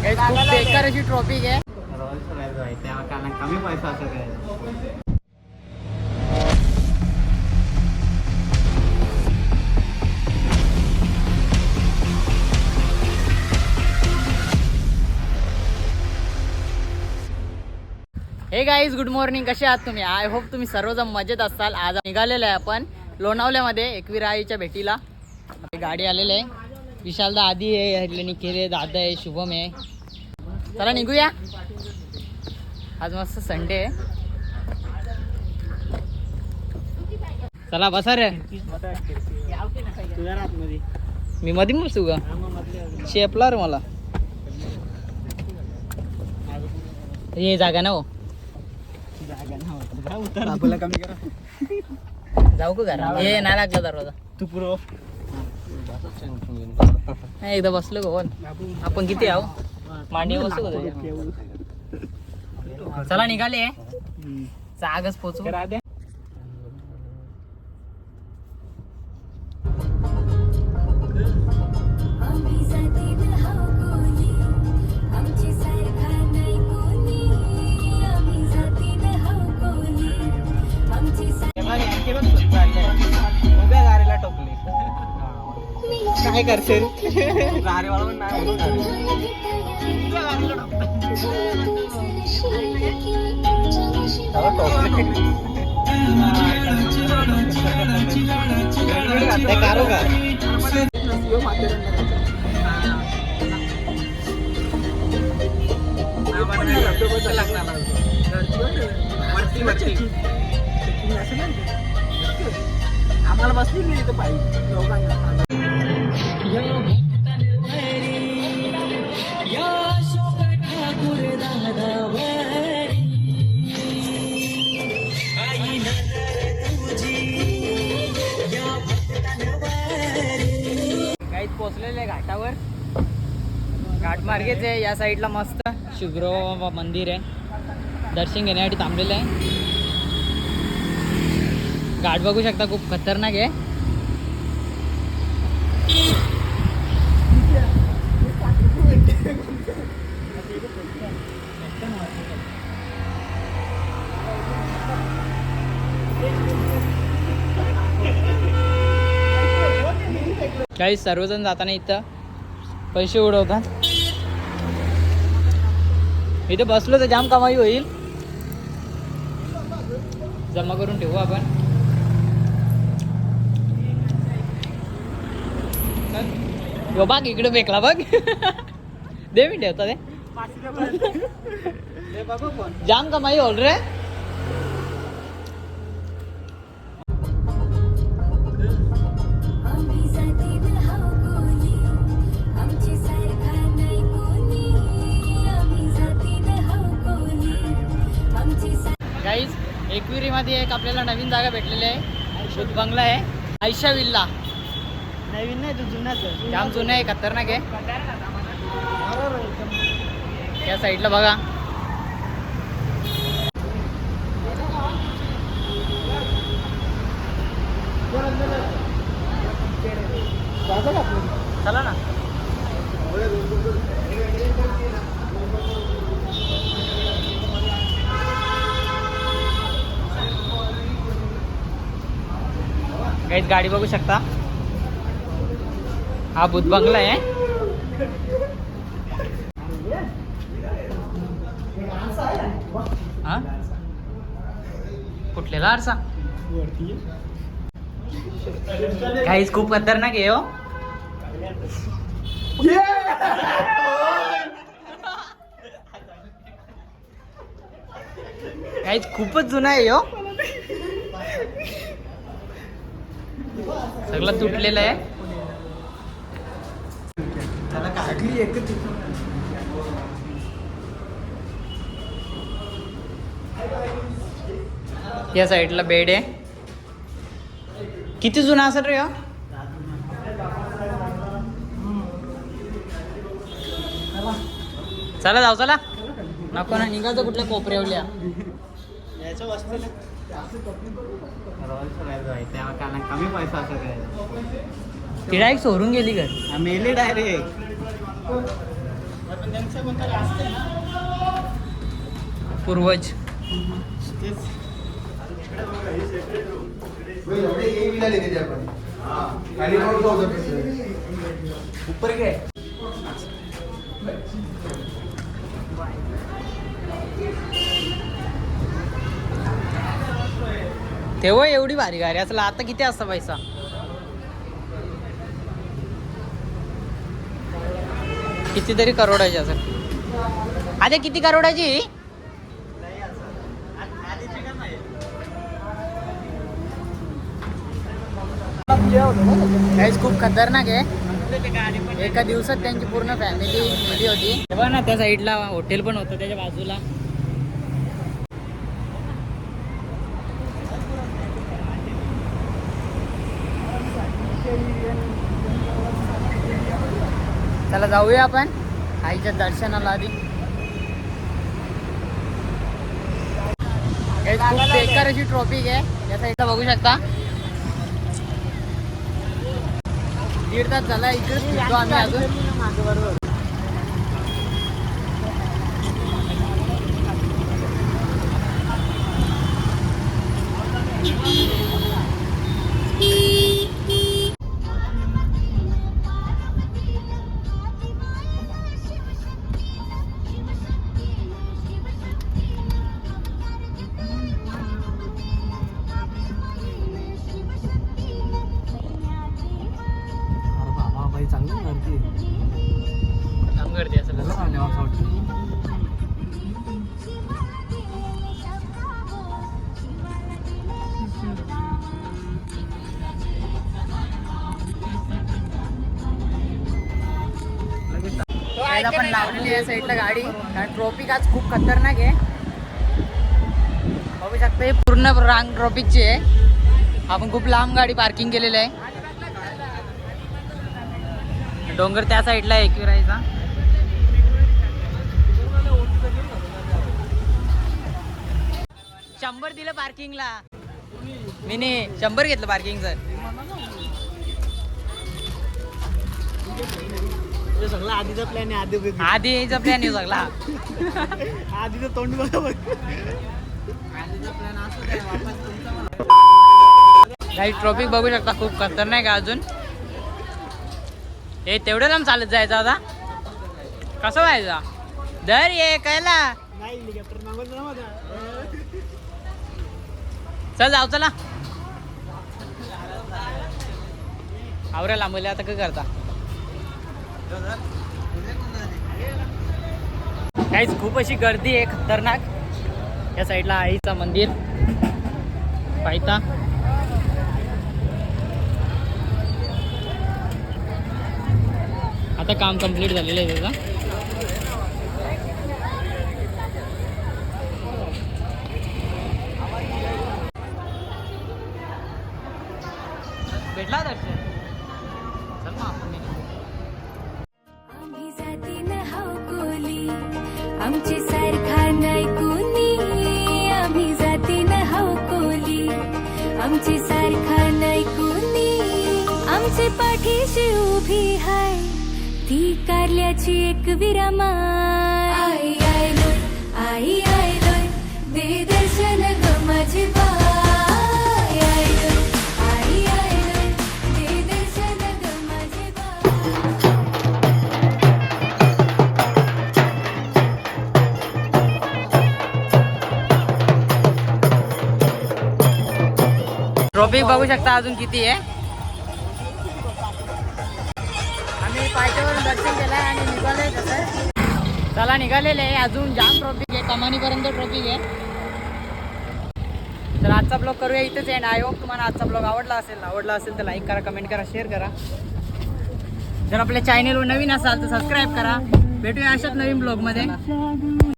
खूप बेकार अशी ट्रॉफिक आहे. कमी पैसा असं काय. हे गाईज गुड मॉर्निंग, कसे आहात तुम्ही? आय होप तुम्ही सर्वजण मजेत असाल. आज निघालेलो आहे आपण लोणावल्यामध्ये एकवीरा आईच्या भेटीला. आपली गाडी आलेली आहे. विशालदा आधी आहे, निखिल आहे, दादा आहे, शुभम आहे. चला निघूया. आज मस्त संडे आहे. चला बसा रे. मी मध्ये बसू का? शेपला रे मला हे जागा ना हो. कमी करा. जाऊ का घरा? हे नाही लागला दरवाजा. तू पुरो एकदा बसलो का बोल. आपण किती आहो? मांडी बसू का? चला निघाले. जागच पोचू. काय करशील? गाडीवाला पण नाही. आम्हाला बसली नाही इथं पाहिजे लोकांना. काहीच पोचलेले आहे घाटावर. घाट मार्गेच आहे. या साईडला मस्त शुभ्र मंदिर आहे. दर्शन घेण्यासाठी थांबलेलं आहे. घाट बघू शकता, खूप खतरनाक आहे. काही सर्वजण जाताना इथं पैसे उडवतात. इथे बसलो तर जाम कमाई होईल. जमा करून ठेवू आपण. यो बघ इकडे फेकला बघ. दे मी ठेवतो ते. जाम कमाई होल रे. गाईज एकविरी मध्ये एक आपल्याला नवीन जागा भेटलेली आहे. शुद्ध बंगला आहे. आयशा विल्ला. नवीन नाही, तू जुनाच आहे. जाम जुनं आहे, खतरनाक आहे. या साईडला बघा. चला ना. काहीच गाडी बघू शकता. हा बुध बंगला आहे. हा कुठलेला आरसा? काहीच खूप खतरनाक आहे हो. काहीच खूपच जुना आहे हो. सगळं तुटलेलं आहे. या साईडला बेड आहे. किती जुना असेल रे? चला जाऊ. चला नको ना, निघायचं कुठल्या कोपऱ्यावल्या. कमी पैसा असं काय. ती डायरेक्ट सोडून गेली घर. मेले डायरेक्ट. पूर्वज ऊपर काय तेव्हा एवढी भारी गाडी असला आता किती असता पैसा कितीतरी करोडाची असेल आता किती करोडाची गाईज खूप खतरनाक आहे एका दिवसात त्यांची पूर्ण फॅमिली गेली होती तेव्हा ना त्या साईडला हॉटेल पण होतं त्याच्या बाजूला चला जाऊया आपण आईच्या दर्शनाला आधी खूप बेकार अशी ट्रॉफिक आहे या साईडला बघू शकता 1.5 तास झाला इकडेच फिरतो आम्ही अजून चांगलं गर्दी काम करते असं आपण लावलेली आहे साईडला गाडी कारण ट्रॉफिक आज खूप खतरनाक आहे बघू शकता हे पूर्ण रांग ट्रॉफिकची आहे आपण खूप लांब गाडी पार्किंग केलेली आहे डोंगर त्या साईडला आहे एकविराईचा 100 दिलं पार्किंगला मी नाही 100 घेतलं पार्किंगचं सगळं आधीचा प्लॅन आहे आधीचा प्लॅन आहे सगळा आधीचं तोंड बघा काही ट्रॉफिक बघू शकता खूप खतरनाक आहे अजून हे तेवढं लांब चालत जायचं आता कसं व्हायचं दर ये कायला चल जाऊ चला आवऱ्या लांबले आता काय करता काहीच खूप अशी गर्दी आहे खतरनाक या साईडला आईचं मंदिर पायता आता काम कंप्लीट झालेलं आहे त्याचं भेटला दर्शन चल मग आपण आम्ही जातीन हाव कोली आमची सारखा नाही कोणी आम्ही जातीन हाव कोली आमची सारखा नाही कोणी आमची पाठीशी उभी हाय ती कारल्याची एक विरामाय आई आयलोय आई आयलोय दे दर्शन ग माझी बाय आयलोय आई आयलोय दे दर्शन ग माझी ट्रॉफिक बघू शकता अजून किती आहे आम्ही पायथ्यावरून दर्शन केलंय आणि निघालोय तसं चला निघालेले आहे अजून जाम ट्रॉफिक आहे कमानीपर्यंत ट्रॉफिक आहे तर आजचा ब्लॉग करूया इथेच आहे आय होप तुम्हाला आजचा ब्लॉग आवडला असेल तर लाईक करा कमेंट करा शेअर करा जर आपल्या चॅनलवर नवीन असाल तर सबस्क्राईब करा भेटूया अशाच नवीन ब्लॉगमध्ये